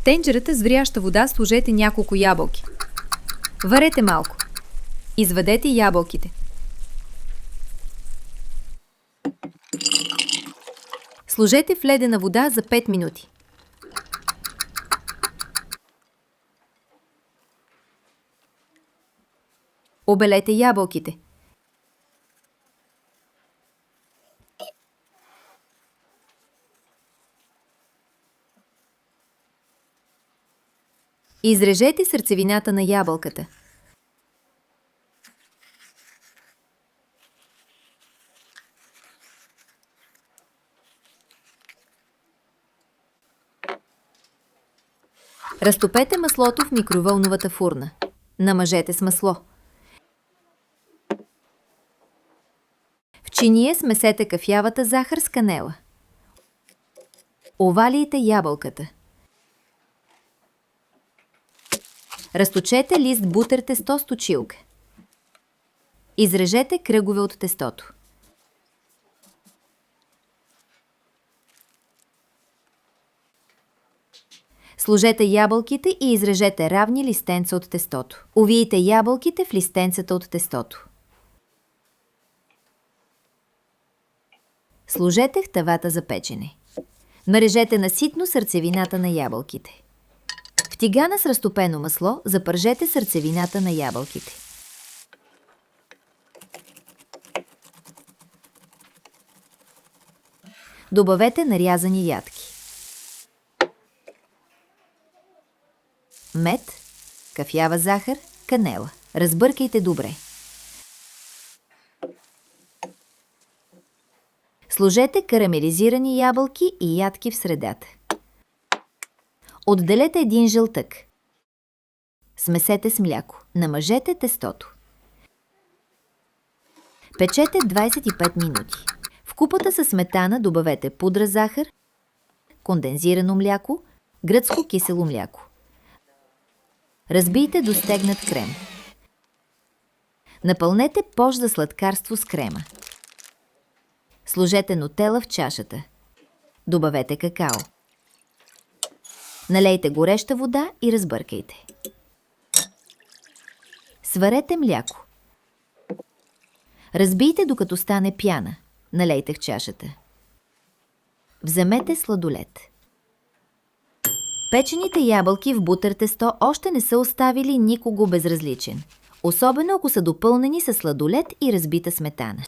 В тенджерата с вряща вода сложете няколко ябълки. Варете малко. Извадете ябълките. Сложете в ледена вода за 5 минути. Обелете ябълките. Изрежете сърцевината на ябълката. Разтопете маслото в микровълновата фурна. Намажете с масло. В чиния смесете кафявата захар с канела. Овалийте ябълката. Разточете лист бутер тесто с точилка. Изрежете кръгове от тестото. Сложете ябълките и изрежете равни листенца от тестото. Увийте ябълките в листенцата от тестото. Сложете в тавата за печене. Нарежете наситно сърцевината на ябълките. В тигана с разтопено масло запържете сърцевината на ябълките. Добавете нарязани ядки. Мед, кафява захар, канела. Разбъркайте добре. Сложете карамелизирани ябълки и ядки в средата. Отделете един жълтък. Смесете с мляко. Намажете тестото. Печете 25 минути. В купата със сметана добавете пудра захар, кондензирано мляко, гръцко кисело мляко. Разбийте до стегнат крем. Напълнете пош за сладкарство с крема. Сложете нутела в чашата. Добавете какао. Налейте гореща вода и разбъркайте. Сварете мляко. Разбийте докато стане пяна. Налейте в чашата. Вземете сладолед. Печените ябълки в бутер тесто още не са оставили никого безразличен. Особено ако са допълнени със сладолед и разбита сметана.